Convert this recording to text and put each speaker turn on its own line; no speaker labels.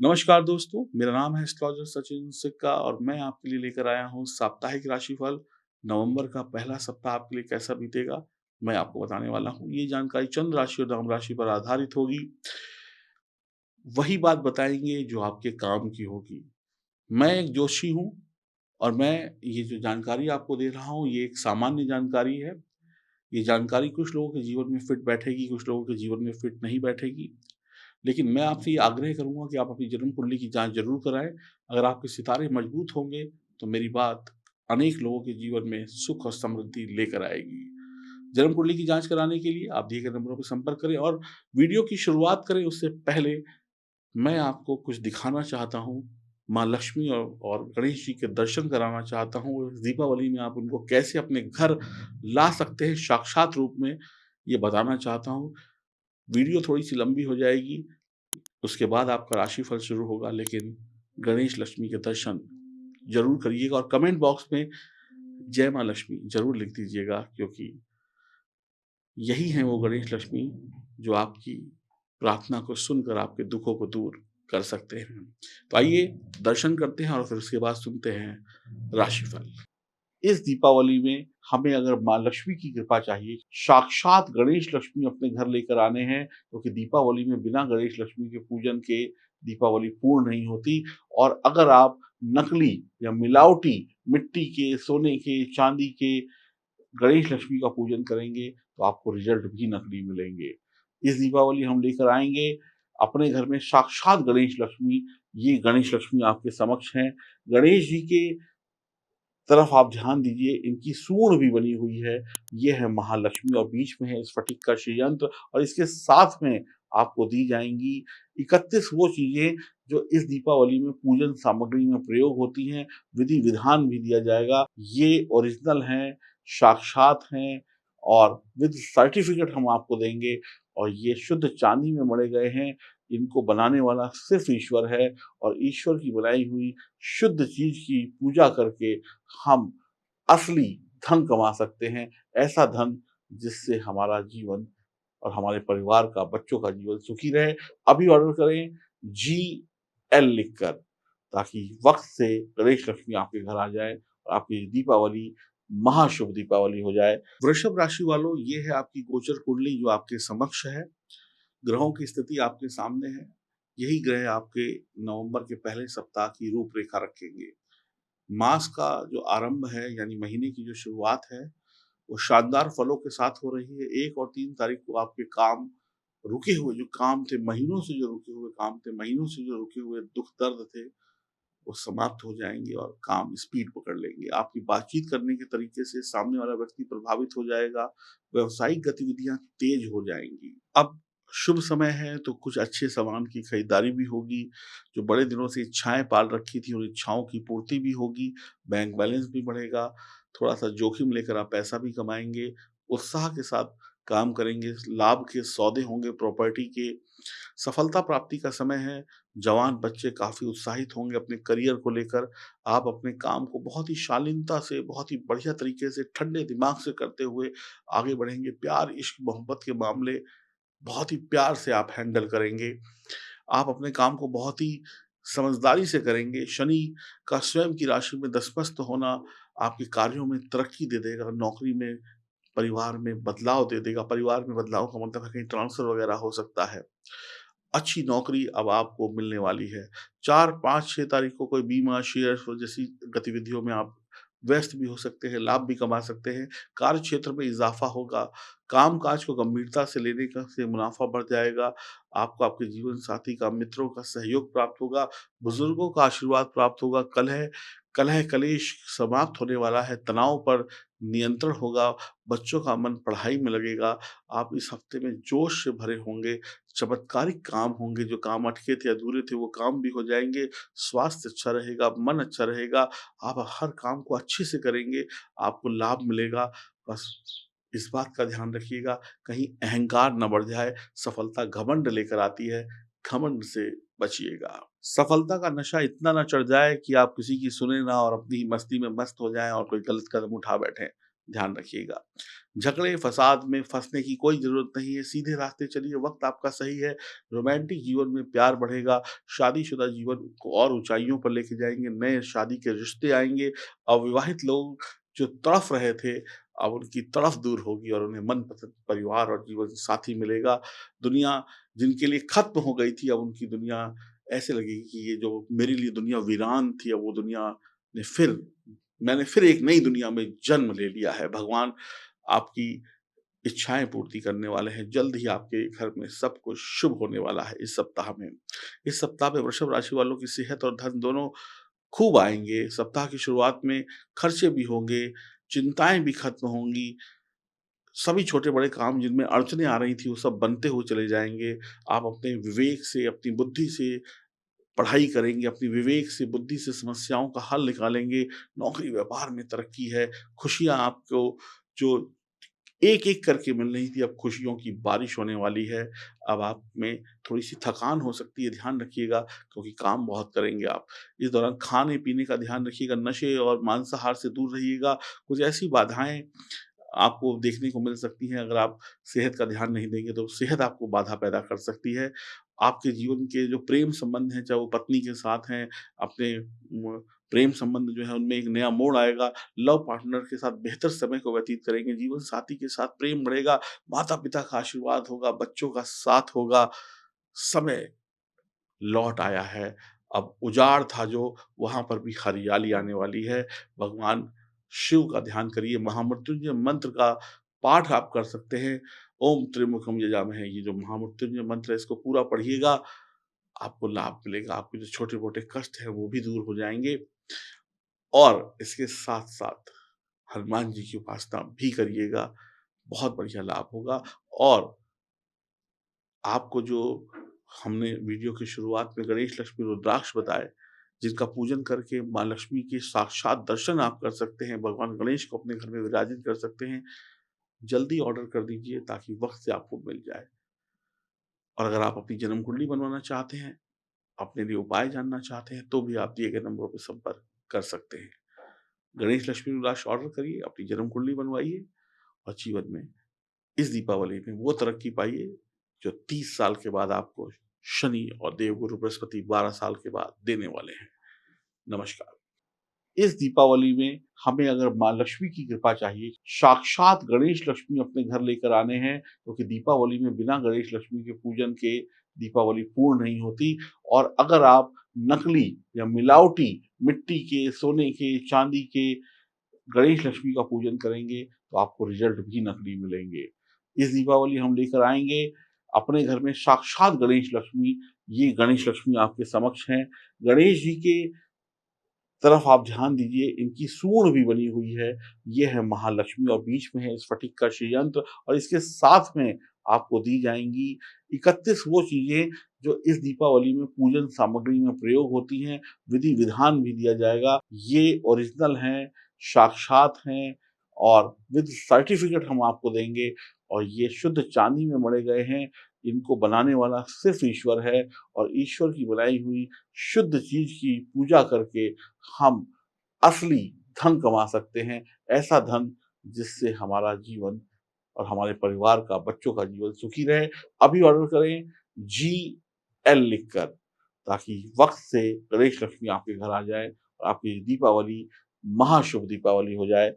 नमस्कार दोस्तों, मेरा नाम है एस्ट्रोलॉजर सचिन सिक्का और मैं आपके लिए लेकर आया हूँ साप्ताहिक राशिफल। नवंबर का पहला सप्ताह आपके लिए कैसा बीतेगा, मैं आपको बताने वाला हूँ। ये जानकारी चंद्र राशि और नाम राशि पर आधारित होगी। वही बात बताएँगे जो आपके काम की होगी। मैं एक ज्योतिषी हूँ और मैं ये जो जानकारी आपको दे रहा हूँ, ये एक सामान्य जानकारी है। ये जानकारी कुछ लोगों के जीवन में फिट बैठेगी, कुछ लोगों के जीवन में फिट नहीं बैठेगी। लेकिन मैं आपसे ये आग्रह करूँगा कि आप अपनी जन्म कुंडली की जाँच ज़रूर कराएँ। अगर आपके सितारे मजबूत होंगे, तो मेरी बात अनेक लोगों के जीवन में सुख और समृद्धि लेकर आएगी। जन्म कुंडली की जाँच कराने के लिए आप दिए गए नंबरों पर संपर्क करें और वीडियो की शुरुआत करें उससे पहले मैं आपको कुछ दिखाना चाहता हूँ। माँ लक्ष्मी और गणेश जी के दर्शन कराना चाहता हूँ। इस दीपावली में आप उनको कैसे अपने घर ला सकते हैं साक्षात रूप में, ये बताना चाहता हूँ। वीडियो थोड़ी-सी लंबी हो जाएगी, उसके बाद आपका राशिफल शुरू होगा, लेकिन गणेश लक्ष्मी के दर्शन ज़रूर करिएगा और कमेंट बॉक्स में जय माँ लक्ष्मी ज़रूर लिख दीजिएगा, क्योंकि यही हैं वो गणेश लक्ष्मी जो आपकी प्रार्थना को सुनकर आपके दुखों को दूर कर सकते हैं। तो आइए दर्शन करते हैं और फिर उसके बाद सुनते हैं राशिफल। इस दीपावली में हमें अगर माँ लक्ष्मी की कृपा चाहिए, साक्षात गणेश लक्ष्मी अपने घर लेकर आने हैं, क्योंकि दीपावली में बिना गणेश लक्ष्मी के पूजन के दीपावली पूर्ण नहीं होती। और अगर आप नकली या मिलावटी मिट्टी के, सोने के, चांदी के गणेश लक्ष्मी का पूजन करेंगे, तो आपको रिजल्ट भी नकली मिलेंगे। इस दीपावली हम लेकर आएँगे अपने घर में साक्षात गणेश लक्ष्मी। ये गणेश लक्ष्मी आपके समक्ष हैं। गणेश जी के तरफ आप ध्यान दीजिए, इनकी सूंड भी बनी हुई है। ये है महालक्ष्मी और बीच में है स्फटिक का श्रीयंत्र और इसके साथ में आपको दी जाएँगी 31 वो चीज़ें जो इस दीपावली में पूजन सामग्री में प्रयोग होती हैं। विधि-विधान भी दिया जाएगा। ये ओरिजिनल हैं, साक्षात हैं और विद सर्टिफ़िकेट हम आपको देंगे और ये शुद्ध चांदी में मढ़े गए हैं। इनको बनाने वाला सिर्फ़ ईश्वर है और ईश्वर की बनाई हुई शुद्ध चीज़ की पूजा करके हम असली धन कमा सकते हैं। ऐसा धन जिससे हमारा जीवन और हमारे परिवार का, बच्चों का जीवन सुखी रहे। अभी ऑर्डर करें जीएल लिखकर, ताकि वक़्त से गणेश लक्ष्मी आपके घर आ जाए और आपकी दीपावली महाशुभ दीपावली हो जाए। वृषभ राशि वालों, ये है आपकी गोचर कुंडली जो आपके समक्ष है। ग्रहों की स्थिति आपके सामने है। यही ग्रह आपके नवंबर के पहले सप्ताह की रूपरेखा रखेंगे। मास का जो आरंभ है, यानी महीने की जो शुरुआत है, वो शानदार फलों के साथ हो रही है। 1 और 3 तारीख को आपके काम, रुके हुए जो काम थे, महीनों से जो रुके हुए काम थे, महीनों से जो रुके हुए दुःख-दर्द थे, वो समाप्त हो जाएँगे और काम स्पीड पकड़ लेंगे। आपकी बातचीत करने के तरीके से सामने वाला व्यक्ति प्रभावित हो जाएगा। व्यावसायिक गतिविधियाँ तेज़ हो जाएँगी। अब शुभ समय है, तो कुछ अच्छे सामान की खरीदारी भी होगी। जो बड़े दिनों से इच्छाएँ पाल रखी थी, उन इच्छाओं की पूर्ति भी होगी। बैंक बैलेंस भी बढ़ेगा। थोड़ा-सा जोखिम लेकर आप पैसा भी कमाएँगे। उत्साह के साथ काम करेंगे। लाभ के सौदे होंगे प्रॉपर्टी के। सफलता प्राप्ति का समय है। जवान बच्चे काफ़ी उत्साहित होंगे अपने करियर को लेकर। आप अपने काम को बहुत ही शालीनता से, बहुत ही बढ़िया तरीके से, ठंडे दिमाग से करते हुए आगे बढ़ेंगे। प्यार, इश्क, मोहब्बत के मामले बहुत ही प्यार से आप हैंडल करेंगे। आप अपने काम को बहुत ही समझदारी से करेंगे। शनि का स्वयं की राशि में दस्तमस्त होना आपके कार्यों में तरक्की दे देगा, नौकरी में, परिवार में बदलाव दे देगा। परिवार में बदलाव का मतलब है कहीं ट्रांसफ़र वग़ैरह हो सकता है। अच्छी नौकरी अब आपको मिलने वाली है। 4, 5, 6 तारीख को कोई बीमा, शेयर्स जैसी गतिविधियों में आप व्यस्त भी हो सकते हैं, लाभ भी कमा सकते हैं। कार्य क्षेत्र में इज़ाफ़ा होगा। काम-काज को गंभीरता से लेने का से मुनाफ़ा बढ़ जाएगा। आपको आपके जीवन साथी का, मित्रों का सहयोग प्राप्त होगा। बुज़ुर्गों का आशीर्वाद प्राप्त होगा। कलह-कलेश समाप्त होने वाला है। तनाव पर नियंत्रण होगा। बच्चों का मन पढ़ाई में लगेगा। आप इस हफ़्ते में जोश से भरे होंगे। चमत्कारिक काम होंगे, जो काम अटके थे, अधूरे थे, वो काम भी हो जाएँगे। स्वास्थ्य अच्छा रहेगा, मन अच्छा रहेगा, आप हर काम को अच्छे से करेंगे, आपको लाभ मिलेगा। बस इस बात का ध्यान रखिएगा, कहीं अहंकार ना बढ़ जाए। सफलता घमंड लेकर आती है, घमंड से बचिएगा। सफलता का नशा इतना ना चढ़ जाए कि आप किसी की सुने ना और अपनी ही मस्ती में मस्त हो जाएँ और कोई गलत कदम उठा बैठें। ध्यान रखिएगा। झगड़े-फसाद में फँसने की कोई ज़रूरत नहीं है, सीधे रास्ते चलिए, वक़्त आपका सही है, रोमांटिक जीवन में प्यार बढ़ेगा, शादीशुदा जीवन को और ऊँचाइयों पर लेके जाएँगे, नए शादी के रिश्ते आएँगे, अविवाहित लोग जो तड़फ रहे थे, अब उनकी तड़फ दूर होगी और उन्हें मनपसंद परिवार और जीवन साथी मिलेगा। दुनिया जिनके लिए खत्म हो गई थी, अब उनकी दुनिया ऐसे लगेगी कि ये जो मेरे लिए दुनिया वीरान थी, अब वो दुनिया ने फिर मैंने फिर एक नई दुनिया में जन्म ले लिया है। भगवान आपकी इच्छाएँ पूर्ति करने वाले हैं। जल्द ही आपके घर में सब कुछ शुभ होने वाला है इस सप्ताह में। इस सप्ताह में वृषभ राशि वालों की सेहत और धन दोनों खूब आएँगे। सप्ताह की शुरुआत में खर्चे भी होंगे, चिंताएँ भी खत्म होंगी। सभी छोटे-बड़े काम जिनमें अड़चनें आ रही थी, वो सब बनते हुए चले जाएँगे। आप अपने विवेक से, अपनी बुद्धि से पढ़ाई करेंगे, अपनी विवेक से, बुद्धि से समस्याओं का हल निकालेंगे। नौकरी-व्यापार में तरक्की है, खुशियाँ आपको जो एक-एक करके मिल रही थी, अब खुशियों की बारिश होने वाली है। अब आप में थोड़ी-सी थकान हो सकती है, ध्यान रखिएगा क्योंकि काम बहुत करेंगे आप। इस दौरान खाने-पीने का ध्यान रखिएगा, नशे और मांसाहार से दूर रहिएगा। कुछ ऐसी बाधाएँ आपको देखने को मिल सकती हैं, अगर आप सेहत का ध्यान नहीं देंगे, तो सेहत आपको बाधा पैदा कर सकती है। आपके जीवन के जो प्रेम संबंध हैं, चाहे वो पत्नी के साथ हैं, अपने म प्रेम संबंध जो है, उनमें एक नया मोड़ आएगा। लव पार्टनर के साथ बेहतर समय को व्यतीत करेंगे, जीवन साथी के साथ प्रेम बढ़ेगा, माता-पिता का आशीर्वाद होगा, बच्चों का साथ होगा। समय लौट आया है, अब उजाड़ था जो, वहाँ पर भी हरियाली आने वाली है। भगवान शिव का ध्यान करिए, महामृत्युंजय मंत्र का पाठ आप कर सकते हैं। ओम त्र्यंबकम यजामहे, ये जो महामृत्युंजय मंत्र है, इसको पूरा पढ़िएगा, आपको लाभ मिलेगा। आपके जो छोटे-मोटे कष्ट हैं, वो भी दूर हो जाएँगे और इसके साथ-साथ हनुमान जी की उपासना भी करिएगा, बहुत बढ़िया लाभ होगा। और आपको जो हमने वीडियो की शुरुआत में गणेश, लक्ष्मी, रुद्राक्ष बताए, जिनका पूजन करके माँ लक्ष्मी के साक्षात दर्शन आप कर सकते हैं, भगवान गणेश को अपने घर में विराजित कर सकते हैं। जल्दी ऑर्डर कर दीजिए ताकि वक़्त से आपको मिल जाए। और अगर आप अपनी जन्म कुंडली बनवाना चाहते हैं, अपने लिए उपाय जानना चाहते हैं, तो भी आप दिए गए नंबरों पे संपर्क कर सकते हैं। गणेश, लक्ष्मी, रुद्राक्ष ऑर्डर करिए, अपनी जन्म कुंडली बनवाइए और जीवन में इस दीपावली में वो तरक्की पाइए जो 30 साल के बाद आपको शनि और देवगुरु बृहस्पति 12 साल के बाद देने वाले हैं। नमस्कार। इस दीपावली में हमें अगर माँ लक्ष्मी की कृपा चाहिए, साक्षात गणेश लक्ष्मी अपने घर लेकर आने हैं, क्योंकि दीपावली में बिना गणेश लक्ष्मी के पूजन के दीपावली पूर्ण नहीं होती। और अगर आप नकली या मिलावटी मिट्टी के, सोने के, चांदी के गणेश लक्ष्मी का पूजन करेंगे, तो आपको रिज़ल्ट भी नकली मिलेंगे। इस दीपावली हम लेकर आएँगे अपने घर में साक्षात गणेश लक्ष्मी, ये गणेश लक्ष्मी आपके समक्ष हैं। गणेश जी के तरफ आप ध्यान दीजिए, इनकी सूंड भी बनी हुई है, ये है महालक्ष्मी और बीच में है स्फटिक का श्रीयंत्र और इसके साथ में आपको दी जाएँगी 31 वो चीज़ें जो इस दीपावली में पूजन सामग्री में प्रयोग होती हैं, विधि-विधान भी दिया जाएगा। ये ओरिजिनल हैं, साक्षात हैं और विद सर्टिफ़िकेट हम आपको देंगे और ये शुद्ध चाँदी में मढ़े गए हैं। इनको बनाने वाला सिर्फ़ ईश्वर है और ईश्वर की बनाई हुई शुद्ध चीज़ की पूजा करके हम असली धन कमा सकते हैं, ऐसा धन जिससे हमारा जीवन और हमारे परिवार का, बच्चों का जीवन सुखी रहे। अभी ऑर्डर करें जीएल लिखकर, ताकि वक़्त से गणेश लक्ष्मी आपके घर आ जाए और आपकी दीपावली महाशुभ दीपावली हो जाए।